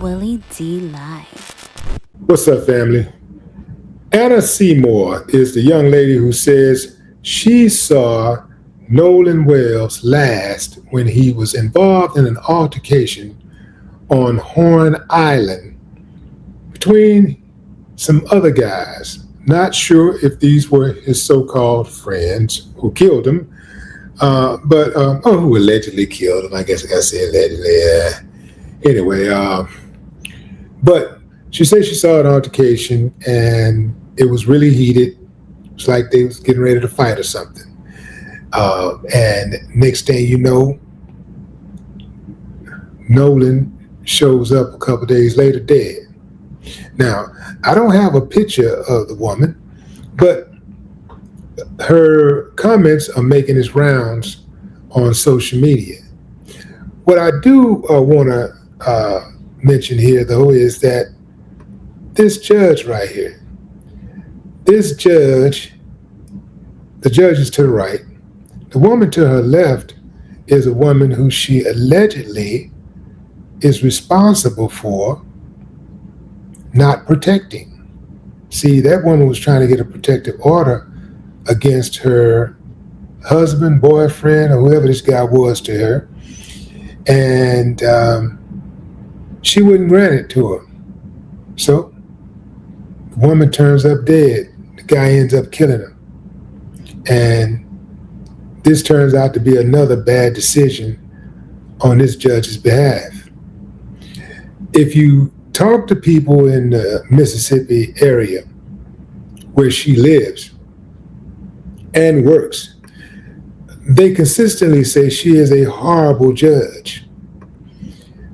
Willie D. Live. What's up, family? Anna Seymour is the young lady who says she saw Nolan Wells last when he was involved in an altercation on Horn Island between some other guys. Not sure if these were his so-called friends who killed him, but who allegedly killed him. I guess I gotta say allegedly. Anyway, but she said she saw an altercation and it was really heated. It's like they was getting ready to fight or something. And next thing you know, Nolan shows up a couple days later dead. Now, I don't have a picture of the woman, but her comments are making its rounds on social media. What I do want to mention here, though, is that this judge right here, this judge, the judge is to the right. The woman to her left is a woman who she allegedly is responsible for not protecting. See, that woman was trying to get a protective order against her husband, boyfriend, or whoever this guy was to her. And she wouldn't grant it to her. So the woman turns up dead. The guy ends up killing her. And this turns out to be another bad decision on this judge's behalf. If you talk to people in the Mississippi area where she lives and works, they consistently say she is a horrible judge.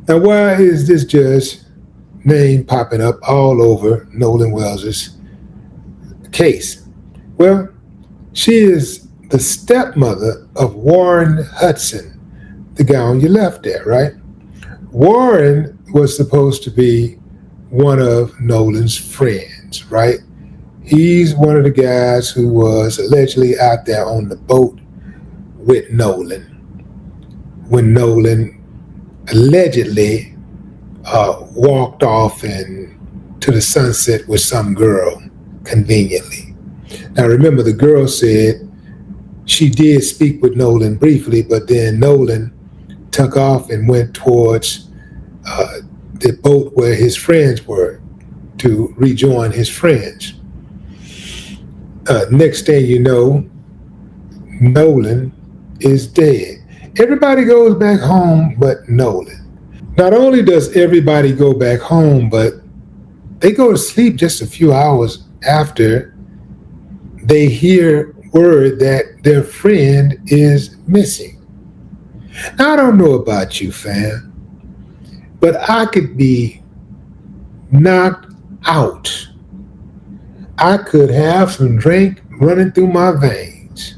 Now, why is this judge name popping up all over Nolan Wells' case? Well, she is the stepmother of Warren Hudson, the guy on your left there, right? Warren was supposed to be one of Nolan's friends, right? He's one of the guys who was allegedly out there on the boat with Nolan when Nolan allegedly walked off and to the sunset with some girl conveniently. Now remember, the girl said she did speak with Nolan briefly, but then Nolan took off and went towards the boat where his friends were to rejoin his friends. Next thing you know, Nolan is dead. Everybody goes back home but Nolan. Not only does everybody go back home, but they go to sleep just a few hours after they hear word that their friend is missing. Now, I don't know about you, fam, but I could be knocked out. I could have some drink running through my veins.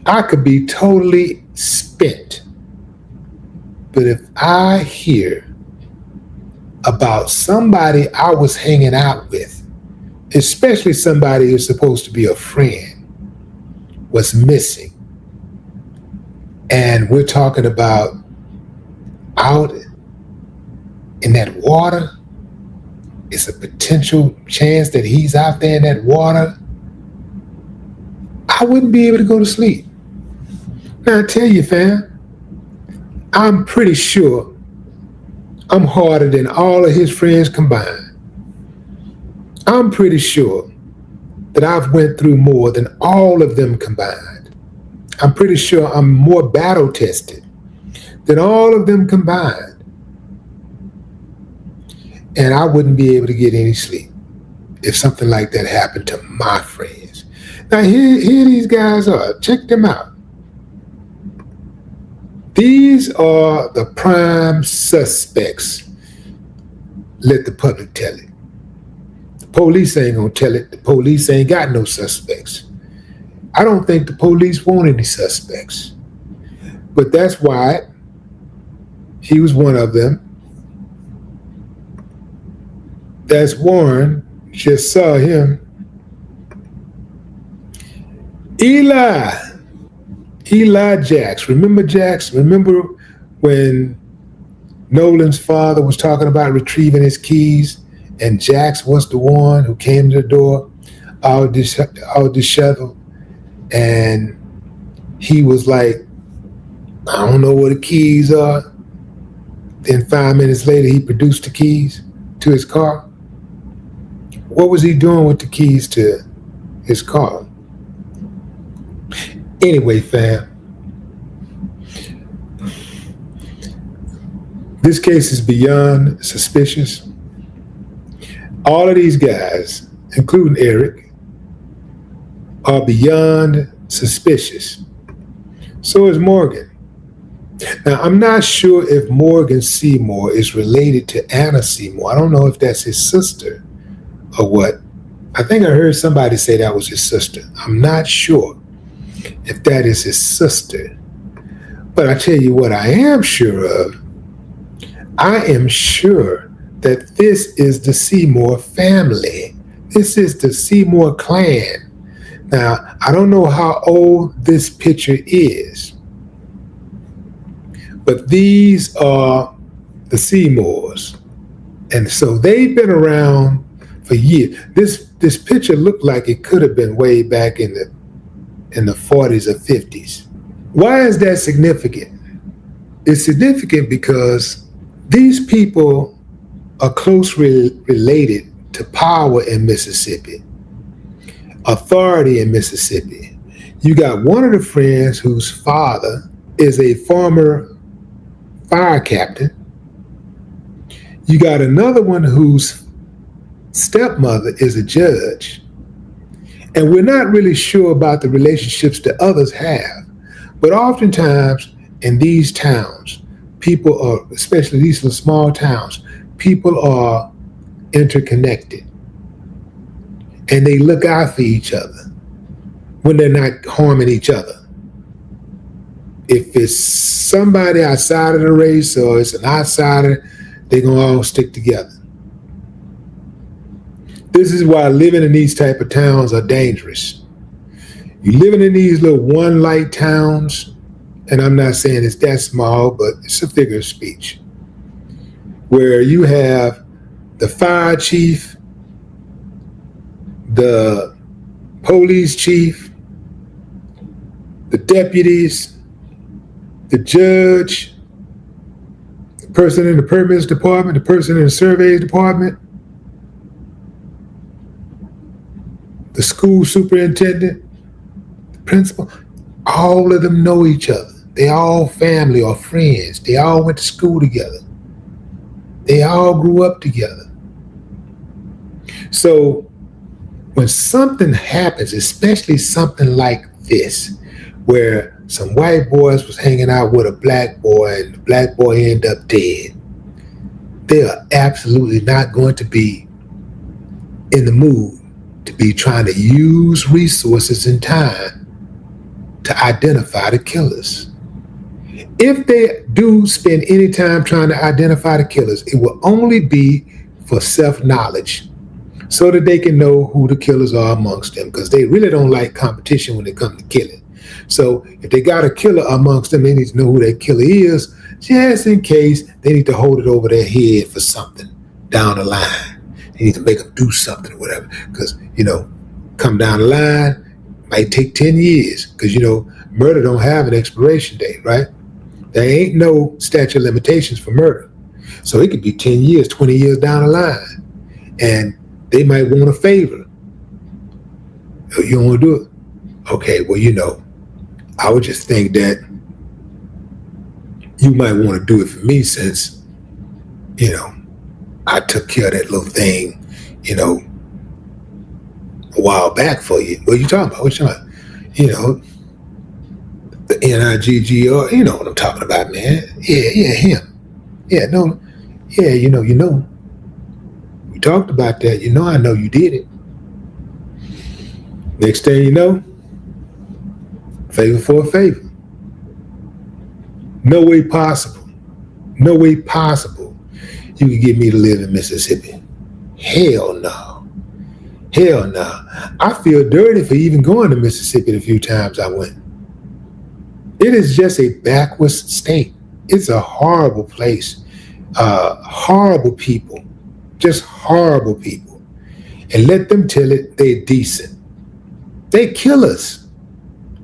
I could be totally spent. But if I hear about somebody I was hanging out with, especially somebody who's supposed to be a friend, was missing, and we're talking about out in that water, it's a potential chance that he's out there in that water, I wouldn't be able to go to sleep. Now I tell you, fam, I'm pretty sure I'm harder than all of his friends combined. I'm pretty sure that I've went through more than all of them combined. I'm pretty sure I'm more battle tested than all of them combined. And I wouldn't be able to get any sleep if something like that happened to my friends. Now here these guys are. Check them out. These are the prime suspects. Let the public tell it. The police ain't gonna tell it. The police ain't got no suspects. I don't think the police want any suspects. But that's why he was one of them. That's Warren. Just saw him. Eli Jax. Remember Jax? Remember when Nolan's father was talking about retrieving his keys, and Jax was the one who came to the door all disheveled, and he was like, I don't know where the keys are. Then 5 minutes later, he produced the keys to his car. What was he doing with the keys to his car? Anyway, fam, this case is beyond suspicious. All of these guys, including Eric, are beyond suspicious. So is Morgan. Now, I'm not sure if Morgan Seymour is related to Anna Seymour. I don't know if that's his sister or what. I think I heard somebody say that was his sister. I'm not sure if that is his sister. But I tell you what I am sure of. I am sure that this is the Seymour family. This is the Seymour clan. Now, I don't know how old this picture is, but these are the Seymours. And so they've been around for years. This picture looked like it could have been way back in the 40s or 50s. Why is that significant? It's significant because these people are closely related to power in Mississippi, authority in Mississippi. You got one of the friends whose father is a former fire captain. You got another one whose stepmother is a judge. And we're not really sure about the relationships that others have. But oftentimes in these towns, people are, especially these little small towns, people are interconnected. And they look out for each other when they're not harming each other. If it's somebody outside of the race or it's an outsider, they're going to all stick together. This is why living in these type of towns are dangerous. You're living in these little one-light towns, and I'm not saying it's that small, but it's a figure of speech, where you have the fire chief, the police chief, the deputies, the judge, the person in the permits department, the person in the surveys department, the school superintendent, the principal. All of them know each other. They all family or friends. They all went to school together. They all grew up together. So when something happens, especially something like this, where some white boys was hanging out with a black boy and the black boy ended up dead, they are absolutely not going to be in the mood to be trying to use resources and time to identify the killers. If they do spend any time trying to identify the killers, it will only be for self-knowledge so that they can know who the killers are amongst them, because they really don't like competition when it comes to killing. So if they got a killer amongst them, they need to know who that killer is, just in case they need to hold it over their head for something down the line. They need to make them do something or whatever, because, come down the line, might take 10 years, because, murder don't have an expiration date, right? There ain't no statute of limitations for murder. So it could be 10 years, 20 years down the line, and they might want a favor. Oh, you don't want to do it? Okay, well, I would just think that you might want to do it for me since, I took care of that little thing, a while back for you. What are you talking about? What you talking about? The NIGGR, you know what I'm talking about, man. Yeah, him. Yeah, no, yeah, you know. We talked about that. I know you did it. Next thing you know, favor for a favor. No way possible. No way possible you could get me to live in Mississippi. Hell no. Hell no. I feel dirty for even going to Mississippi the few times I went. It is just a backwards state. It's a horrible place. horrible people, just horrible people, and let them tell it they're decent. They killers.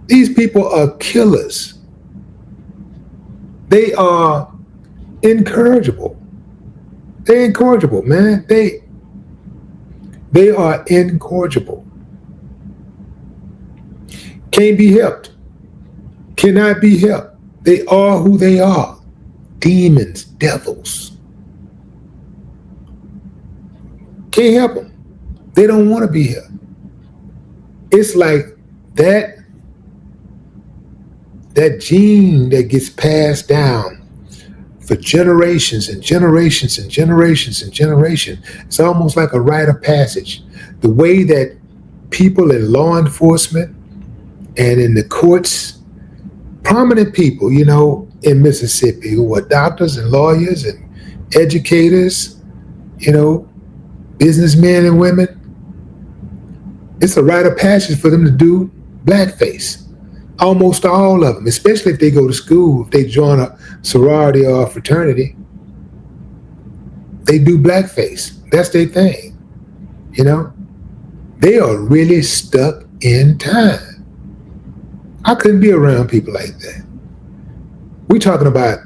These people are killers. They are incorrigible. They're incorrigible, man. They are incorrigible. Can't be helped. Cannot be helped. They are who they are. Demons, devils. Can't help them. They don't want to be helped. It's like that gene that gets passed down for generations and generations and generations and generations. It's almost like a rite of passage. The way that people in law enforcement and in the courts, prominent people, in Mississippi who are doctors and lawyers and educators, businessmen and women, it's a rite of passage for them to do blackface. Almost all of them, especially if they go to school, if they join a sorority or a fraternity, they do blackface. That's their thing. They are really stuck in time. I couldn't be around people like that. We're talking about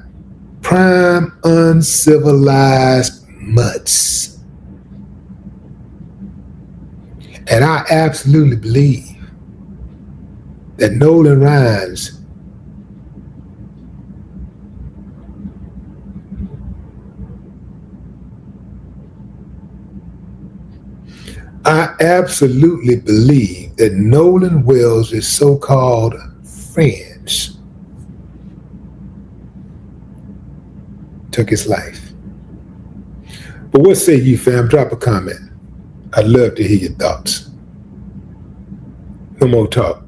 prime uncivilized mutts. And I absolutely believe that Nolan Rhymes Nolan Wells' so-called friends took his life. But what say you, fam? Drop a comment. I'd love to hear your thoughts. No more talk.